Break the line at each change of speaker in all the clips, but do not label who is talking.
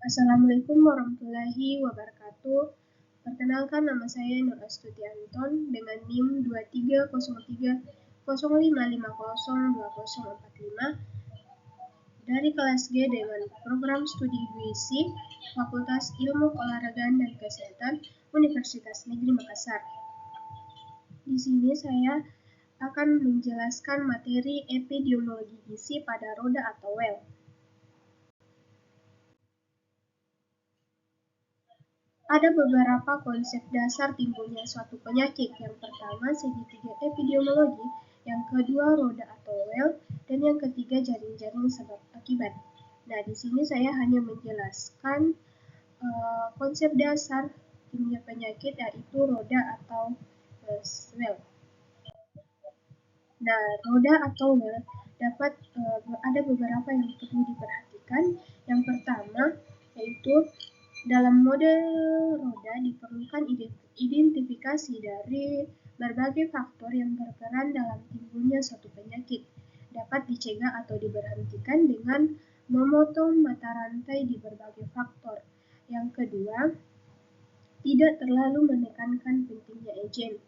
Assalamualaikum warahmatullahi wabarakatuh. Perkenalkan, nama saya Nur Astuti Anton dengan NIM 230305502045 dari kelas G dengan program studi Gizi Fakultas Ilmu Keolahragaan dan Kesehatan Universitas Negeri Makassar. Di sini saya akan menjelaskan materi epidemiologi gizi pada roda atau well. Ada beberapa konsep dasar timbulnya suatu penyakit. Yang pertama, segitiga epidemiologi, yang kedua, roda atau well, dan yang ketiga, jaring-jaring sebab akibat. Nah, di sini saya hanya menjelaskan konsep dasar timbulnya penyakit, yaitu roda atau well. Nah, roda atau well dapat ada beberapa yang perlu diperhatikan. Yang pertama, yaitu dalam model roda diperlukan identifikasi dari berbagai faktor yang berperan dalam timbulnya suatu penyakit. Dapat dicegah atau diberhentikan dengan memotong mata rantai di berbagai faktor. Yang kedua, tidak terlalu menekankan pentingnya agen.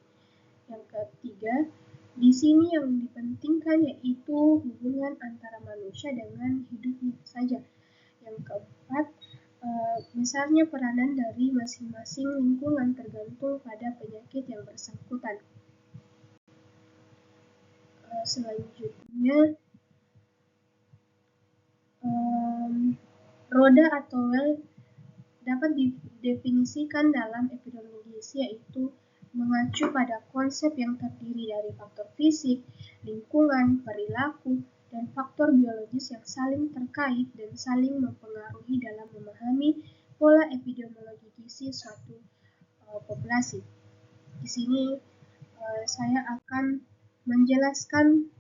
Yang ketiga, di sini yang dipentingkan yaitu hubungan antara manusia dengan hidupnya saja. Yang keempat, besarnya peranan dari masing-masing lingkungan tergantung pada penyakit yang bersangkutan. Selanjutnya, roda atau well dapat didefinisikan dalam epidemiologi gizi, yaitu mengacu pada konsep yang terdiri dari faktor fisik, lingkungan, perilaku, dan faktor biologis yang saling terkait dan saling mempengaruhi dalam memahami pola epidemiologi gizi suatu populasi. Di sini saya akan menjelaskan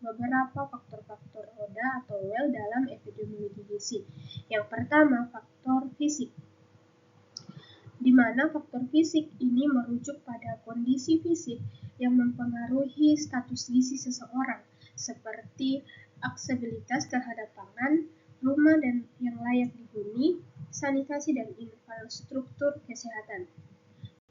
beberapa faktor-faktor roda atau well dalam epidemiologi gizi. Yang pertama, faktor fisik, di mana faktor fisik ini merujuk pada kondisi fisik yang mempengaruhi status gizi seseorang, seperti aksesibilitas terhadap pangan, rumah dan yang layak dihuni, sanitasi dan infrastruktur kesehatan.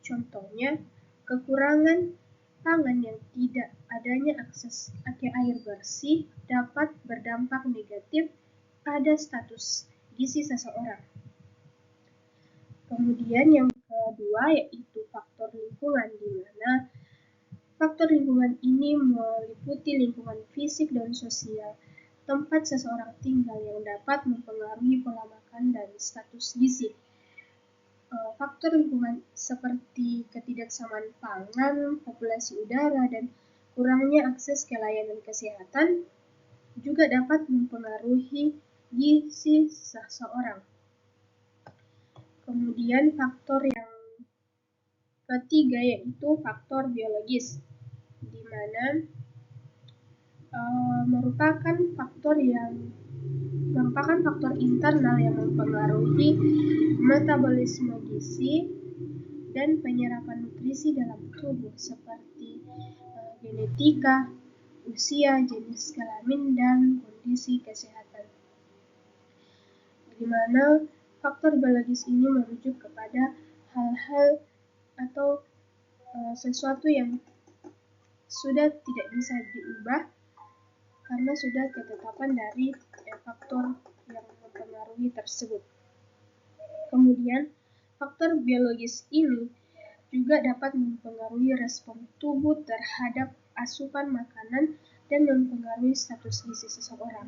Contohnya, kekurangan pangan yang tidak adanya akses air bersih dapat berdampak negatif pada status gizi seseorang. Kemudian yang kedua yaitu faktor lingkungan, di mana faktor lingkungan ini meliputi lingkungan fisik dan sosial tempat seseorang tinggal yang dapat mempengaruhi pola makan dan status gizi. Faktor lingkungan seperti ketidaksamaan pangan, populasi udara, dan kurangnya akses ke layanan kesehatan juga dapat mempengaruhi gizi seseorang. Kemudian faktor yang ketiga yaitu faktor biologis, di mana merupakan faktor internal yang mempengaruhi metabolisme gizi dan penyerapan nutrisi dalam tubuh, seperti genetika, usia, jenis kelamin, dan kondisi kesehatan. Di mana faktor biologis ini merujuk kepada hal-hal atau sesuatu yang sudah tidak bisa diubah karena sudah ketetapan dari faktor yang mempengaruhi tersebut. Kemudian, faktor biologis ini juga dapat mempengaruhi respon tubuh terhadap asupan makanan dan mempengaruhi status gizi seseorang.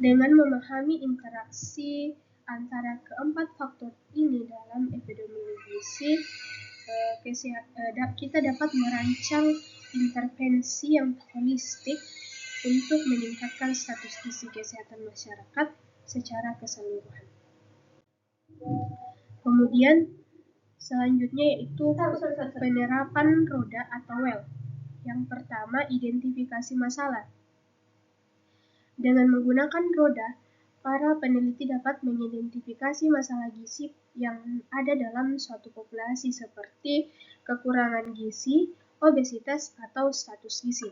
Dengan memahami interaksi antara keempat faktor ini dalam epidemiologi gizi, kita dapat merancang intervensi yang holistik untuk meningkatkan status gizi kesehatan masyarakat secara keseluruhan. Kemudian selanjutnya yaitu penerapan roda atau well. Yang pertama, identifikasi masalah. Dengan menggunakan roda, para peneliti dapat mengidentifikasi masalah gizi yang ada dalam suatu populasi seperti kekurangan gizi, obesitas, atau status gizi.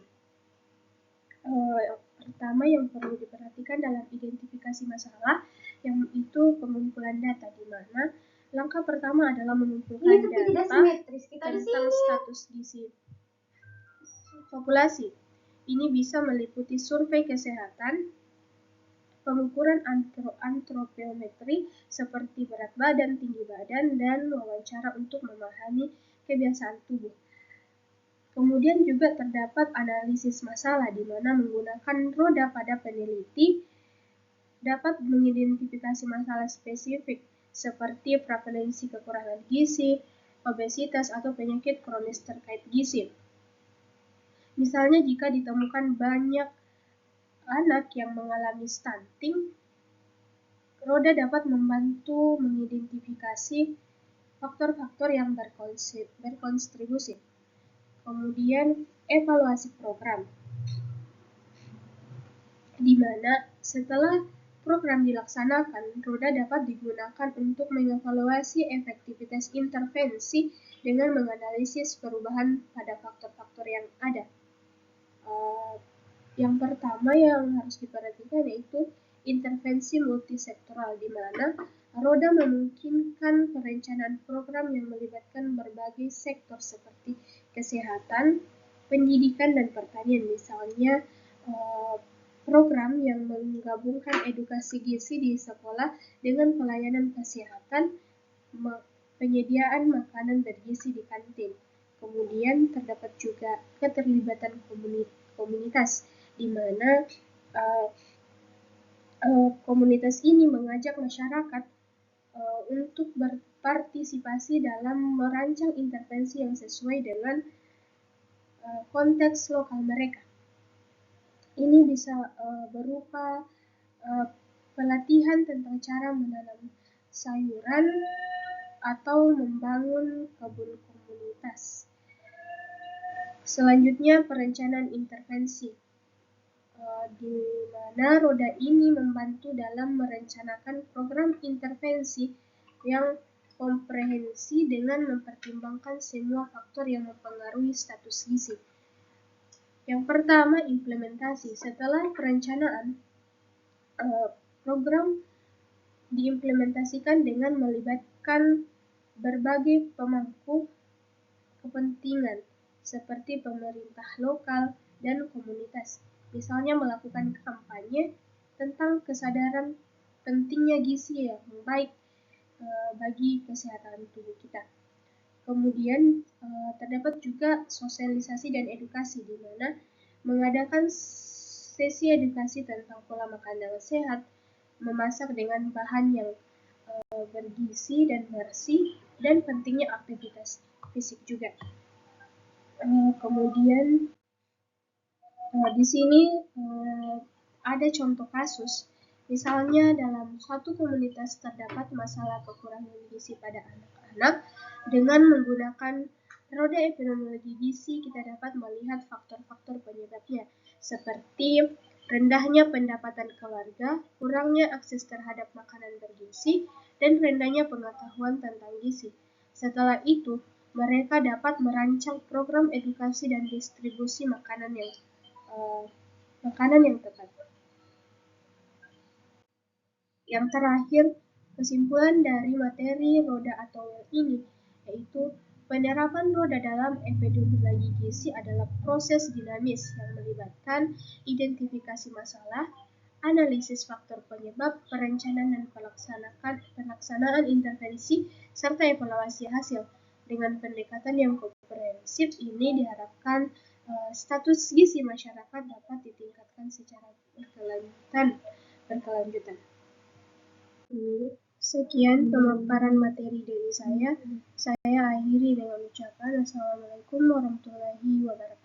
Pertama yang perlu diperhatikan dalam identifikasi masalah yang itu pengumpulan data, di mana langkah pertama adalah mengumpulkan data tentang status gizi populasi. Ini bisa meliputi survei kesehatan, pengukuran antropometri seperti berat badan, tinggi badan, dan wawancara untuk memahami kebiasaan tubuh. Kemudian juga terdapat analisis masalah, di mana menggunakan roda pada peneliti dapat mengidentifikasi masalah spesifik seperti prevalensi kekurangan gizi, obesitas, atau penyakit kronis terkait gizi. Misalnya jika ditemukan banyak anak yang mengalami stunting, roda dapat membantu mengidentifikasi faktor-faktor yang berkontribusi. Kemudian evaluasi program, di mana setelah program dilaksanakan, roda dapat digunakan untuk mengevaluasi efektivitas intervensi dengan menganalisis perubahan pada faktor-faktor yang ada. Yang pertama yang harus diperhatikan yaitu intervensi multisektoral, di mana roda memungkinkan perencanaan program yang melibatkan berbagai sektor seperti kesehatan, pendidikan, dan pertanian. Misalnya program yang menggabungkan edukasi gizi di sekolah dengan pelayanan kesehatan, penyediaan makanan bergizi di kantin. Kemudian terdapat juga keterlibatan komunitas, di mana komunitas ini mengajak masyarakat untuk berpartisipasi dalam merancang intervensi yang sesuai dengan konteks lokal mereka. Ini bisa berupa pelatihan tentang cara menanam sayuran atau membangun kebun komunitas. Selanjutnya, perencanaan intervensi, di mana roda ini membantu dalam merencanakan program intervensi yang komprehensi dengan mempertimbangkan semua faktor yang mempengaruhi status gizi. Yang pertama, implementasi. Setelah perencanaan, program diimplementasikan dengan melibatkan berbagai pemangku kepentingan seperti pemerintah lokal dan komunitas. Misalnya melakukan kampanye tentang kesadaran pentingnya gizi yang baik bagi kesehatan tubuh kita. Kemudian terdapat juga sosialisasi dan edukasi, di mana mengadakan sesi edukasi tentang pola makan yang sehat, memasak dengan bahan yang bergizi dan bersih, dan pentingnya aktivitas fisik juga. Kemudian di sini ada contoh kasus, misalnya dalam suatu komunitas terdapat masalah kekurangan gizi pada anak-anak. Dengan menggunakan roda epidemiologi gizi, kita dapat melihat faktor-faktor penyebabnya, seperti rendahnya pendapatan keluarga, kurangnya akses terhadap makanan bergizi, dan rendahnya pengetahuan tentang gizi. Setelah itu, mereka dapat merancang program edukasi dan distribusi makanan yang tepat. Yang terakhir, kesimpulan dari materi roda atau well ini yaitu penerapan roda dalam epidemiologi gizi adalah proses dinamis yang melibatkan identifikasi masalah, analisis faktor penyebab, perencanaan dan pelaksanaan intervensi, serta evaluasi hasil. Dengan pendekatan yang komprehensif ini diharapkan status gizi masyarakat dapat ditingkatkan secara berkelanjutan. Sekian pemaparan materi dari saya. Saya akhiri dengan ucapan Assalamualaikum warahmatullahi wabarakatuh.